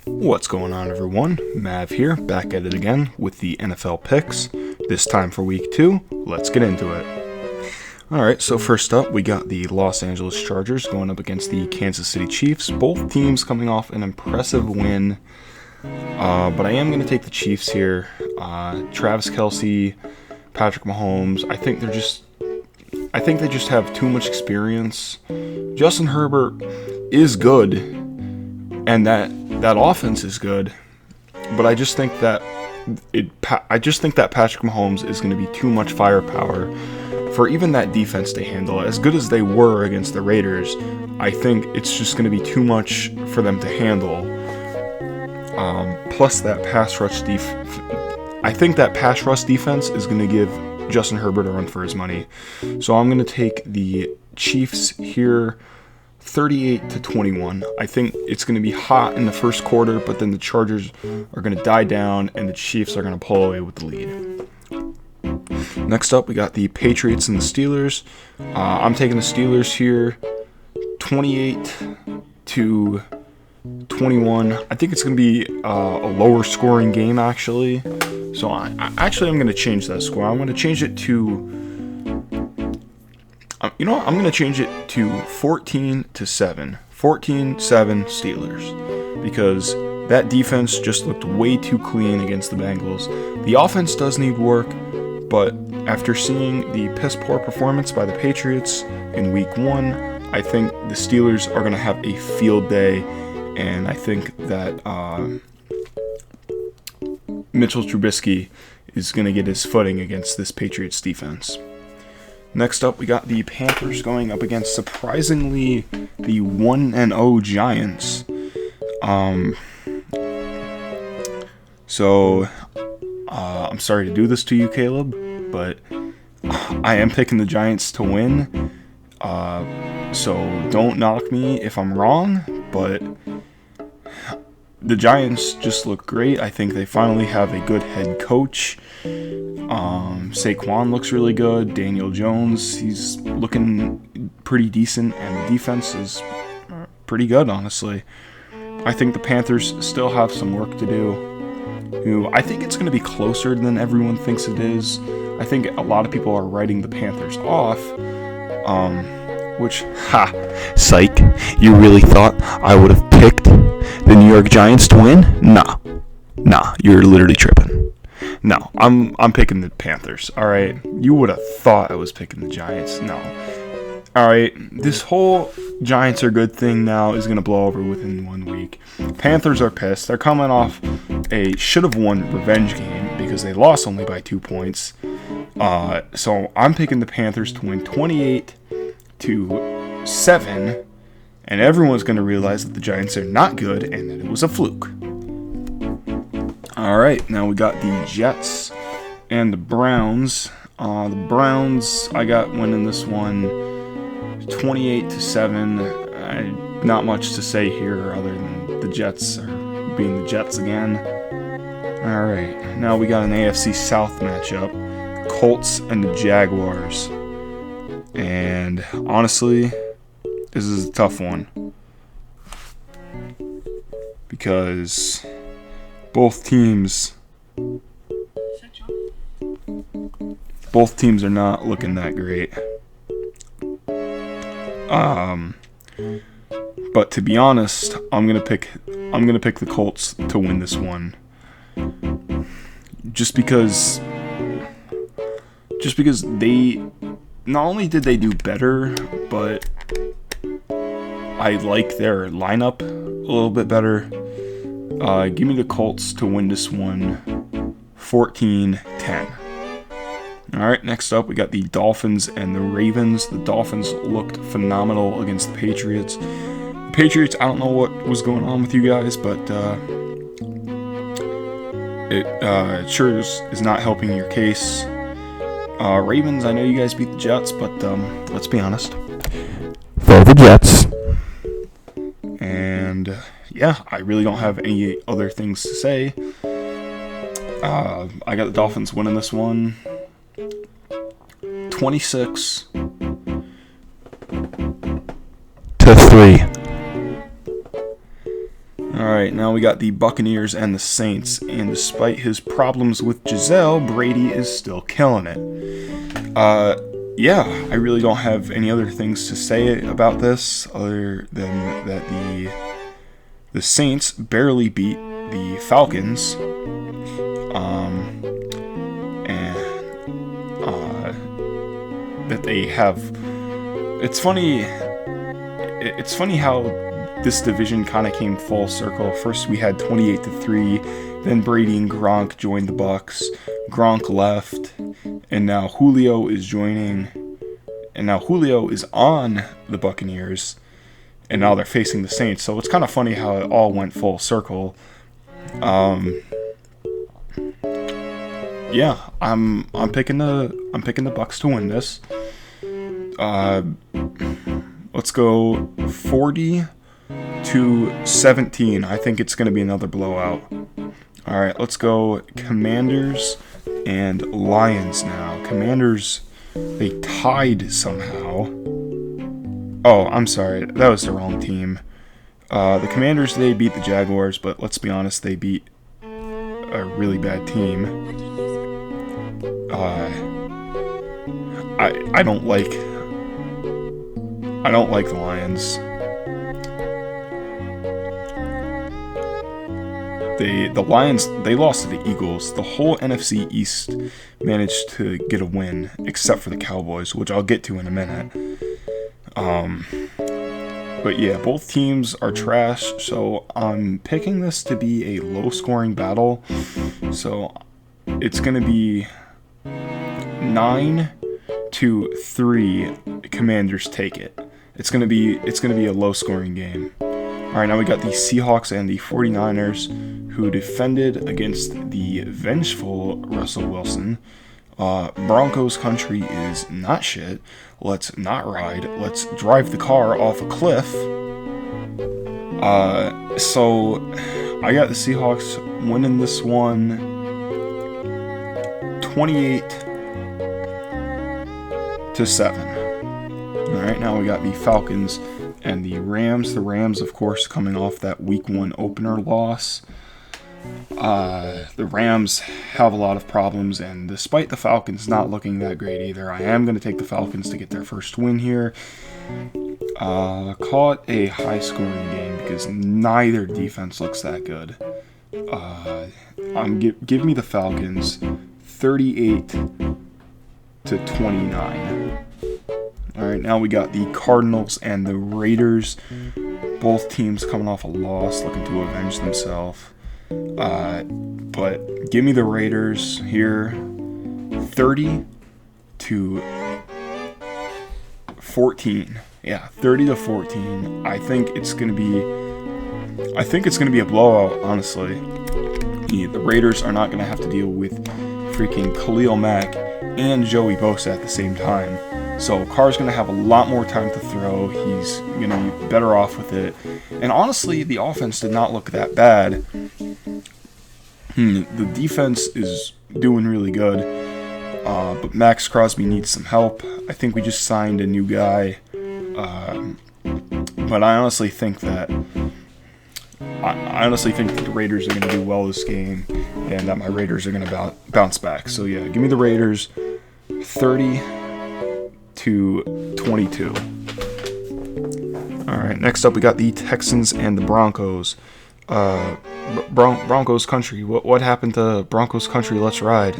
What's going on, everyone? Mav here, back at it again with the NFL picks. This time for week 2. Let's get into it. Alright, so first up, we got the Los Angeles Chargers going up against the Kansas City Chiefs. Both teams coming off an impressive win, but I am going to take the Chiefs here. Travis Kelce, Patrick Mahomes, I think they just have too much experience. Justin Herbert is good, and that offense is good, but I just think that Patrick Mahomes is going to be too much firepower for even that defense to handle. As good as they were against the Raiders, I think it's just going to be too much for them to handle. Plus that pass rush I think that pass rush defense is going to give Justin Herbert a run for his money. So I'm going to take the Chiefs here, 38-21. I think it's going to be hot in the first quarter, but then the Chargers are going to die down and the Chiefs are going to pull away with the lead. Next up, we got the Patriots and the Steelers. I'm taking the Steelers here, 28-21. I think it's going to be a lower scoring game, actually. So I'm going to change that score. I'm going to change it to I'm going to change it to 14-7. 14-7 Steelers. Because that defense just looked way too clean against the Bengals. The offense does need work, but after seeing the piss-poor performance by the Patriots in Week 1, I think the Steelers are going to have a field day, and I think that Mitchell Trubisky is going to get his footing against this Patriots defense. Next up, we got the Panthers going up against, surprisingly, the 1-0 Giants. I'm sorry to do this to you, Caleb, but I am picking the Giants to win. So don't knock me if I'm wrong, but the Giants just look great. I think they finally have a good head coach. Saquon looks really good. Daniel Jones, he's looking pretty decent, and the defense is pretty good, honestly. I think the Panthers still have some work to do. I think it's going to be closer than everyone thinks it is. I think a lot of people are writing the Panthers off, psych, you really thought I would have picked the New York Giants to win? Nah, you're literally tripping. No, I'm picking the Panthers. All right, you would have thought I was picking the Giants. No. All right, this whole Giants are good thing now is going to blow over within 1 week. Panthers are pissed. They're coming off a should-have-won revenge game because they lost only by 2 points. So I'm picking the Panthers to win 28-7, and everyone's going to realize that the Giants are not good and that it was a fluke. All right, now we got the Jets and the Browns. The Browns, I got winning this one 28-7. Not much to say here other than the Jets are being the Jets again. All right, now we got an AFC South matchup, Colts and the Jaguars. And honestly, this is a tough one because both teams are not looking that great. But to be honest, I'm gonna pick the Colts to win this one. Just because they not only did they do better, but I like their lineup a little bit better. Give me the Colts to win this one 14-10. Alright, next up we got the Dolphins and the Ravens. The Dolphins looked phenomenal against the Patriots. The Patriots, I don't know what was going on with you guys, but it sure is not helping your case. Ravens, I know you guys beat the Jets, but let's be honest. For the Jets. And yeah, I really don't have any other things to say. I got the Dolphins winning this one 26-3. Alright, Alright, now we got the Buccaneers and the Saints, and despite his problems with Giselle, Brady is still killing it. Yeah, I really don't have any other things to say about this other than that the Saints barely beat the Falcons, that they have. It's funny how this division kind of came full circle. First we had 28-3, then Brady and Gronk joined the Bucs. Gronk left, and now Julio is joining, and now Julio is on the Buccaneers, and now they're facing the Saints. So it's kind of funny how it all went full circle. Yeah, I'm picking the Bucs to win this. Let's go 40-17. I think it's going to be another blowout. All right, let's go Commanders and Lions now. Commanders, they tied somehow. Oh, I'm sorry. That was the wrong team. The Commanders, they beat the Jaguars, but let's be honest, they beat a really bad team. I don't like the Lions. The Lions, they lost to the Eagles. The whole NFC East managed to get a win, except for the Cowboys, which I'll get to in a minute. But yeah, both teams are trash, so I'm picking this to be a low-scoring battle. So it's going to be 9-3. Commanders take it. It's gonna be a low-scoring game. All right, now we got the Seahawks and the 49ers, who defended against the vengeful Russell Wilson. Broncos country is not shit. Let's not ride. Let's drive the car off a cliff. So I got the Seahawks winning this one 28-7. Alright, now we got the Falcons and the Rams. The Rams, of course, coming off that Week 1 opener loss. The Rams have a lot of problems, and despite the Falcons not looking that great either, I am going to take the Falcons to get their first win here. Call it a high-scoring game because neither defense looks that good. Give me the Falcons 38-29. Alright, now we got the Cardinals and the Raiders. Both teams coming off a loss, looking to avenge themselves. But give me the Raiders here 30-14. Yeah, 30-14. I think it's gonna be a blowout, honestly. The Raiders are not gonna have to deal with freaking Khalil Mack and Joey Bosa at the same time. So Carr's going to have a lot more time to throw. He's going to be better off with it. And honestly, the offense did not look that bad. The defense is doing really good. But Max Crosby needs some help. I think we just signed a new guy. But I honestly think that the Raiders are going to do well this game, and that my Raiders are going to bounce back. So yeah, give me the Raiders 30-22. All right, next up we got the Texans and the Broncos. Broncos country. What happened to Broncos country? Let's ride.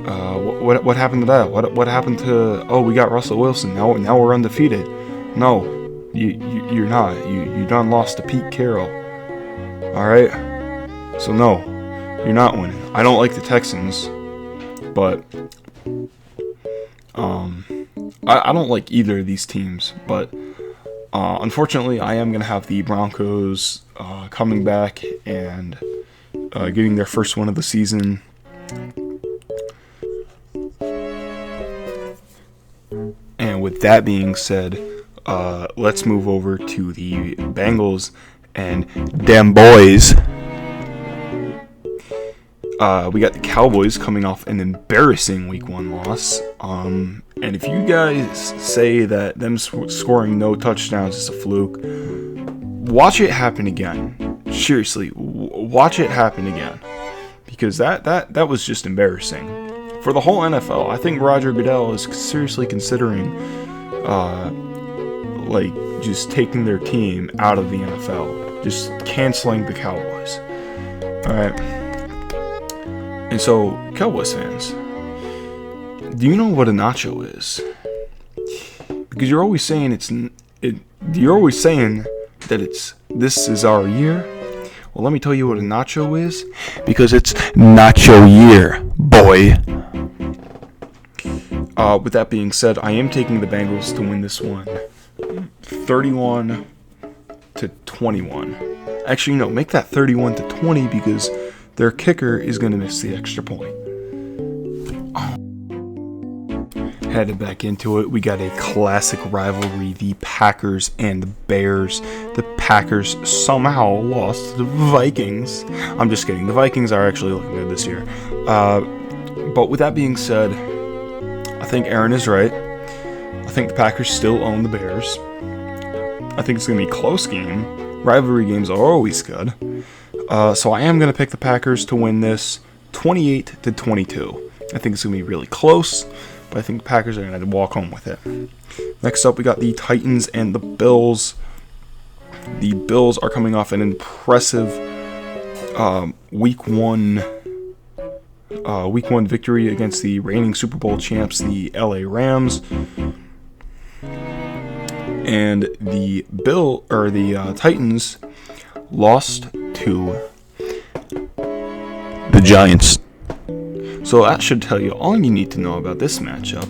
What happened to that? What happened to? Oh, we got Russell Wilson. Now we're undefeated. No, you're not. You done lost to Pete Carroll. All right. So no, you're not winning. I don't like the Texans, but I don't like either of these teams. But unfortunately, I am gonna have the Broncos coming back and getting their first win of the season. And with that being said, let's move over to the Bengals and them boys. We got the Cowboys coming off an embarrassing Week 1 loss. And if you guys say that them scoring no touchdowns is a fluke, watch it happen again. seriously, watch it happen again, because that was just embarrassing for the whole NFL. I think Roger Goodell is seriously considering, like, just taking their team out of the NFL, just canceling the Cowboys. All right. And so, Cowboys fans, do you know what a nacho is? Because you're always saying you're always saying that this is our year. Well, let me tell you what a nacho is, because it's nacho year, boy. With that being said, I am taking the Bengals to win this one, 31-21. Actually, no, make that 31-20, because their kicker is going to miss the extra point. Headed back into it, we got a classic rivalry, the Packers and the Bears. The Packers somehow lost to the Vikings. I'm just kidding. The Vikings are actually looking good this year. But with that being said, I think Aaron is right. I think the Packers still own the Bears. I think it's going to be a close game. Rivalry games are always good. So I am going to pick the Packers to win this 28-22. I think it's going to be really close, but I think the Packers are going to walk home with it. Next up, we got the Titans and the Bills. The Bills are coming off an impressive Week 1 victory against the reigning Super Bowl champs, the LA Rams. And the Titans lost to the Giants. So that should tell you all you need to know about this matchup.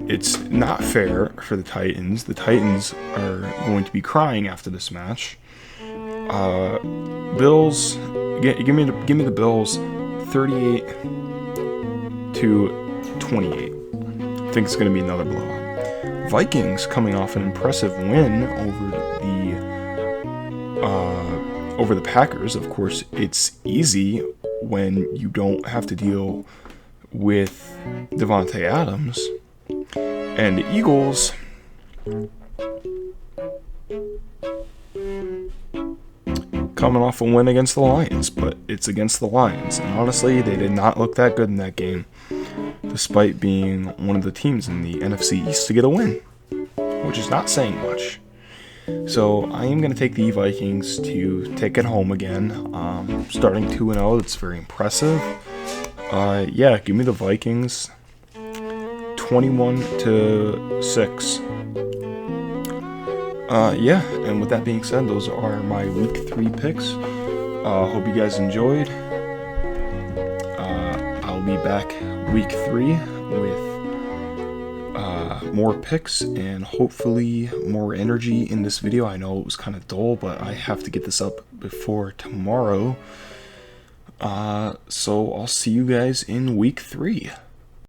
It's not fair for the Titans. The Titans are going to be crying after this match. Bills, give me the Bills, 38-28. I think it's going to be another blowout. Vikings coming off an impressive win over the Packers. Of course, it's easy when you don't have to deal with Devontae Adams. And the Eagles coming off a win against the Lions, but it's against the Lions. And honestly, they did not look that good in that game, despite being one of the teams in the NFC East to get a win, which is not saying much. So I am going to take the Vikings to take it home again. Starting 2-0, that's very impressive. Yeah, give me the Vikings, 21-6. Yeah, and with that being said, those are my Week 3 picks. Hope you guys enjoyed. I'll be back Week 3 with more picks and hopefully more energy in this video. I know it was kind of dull, but I have to get this up before tomorrow. So I'll see you guys in Week 3.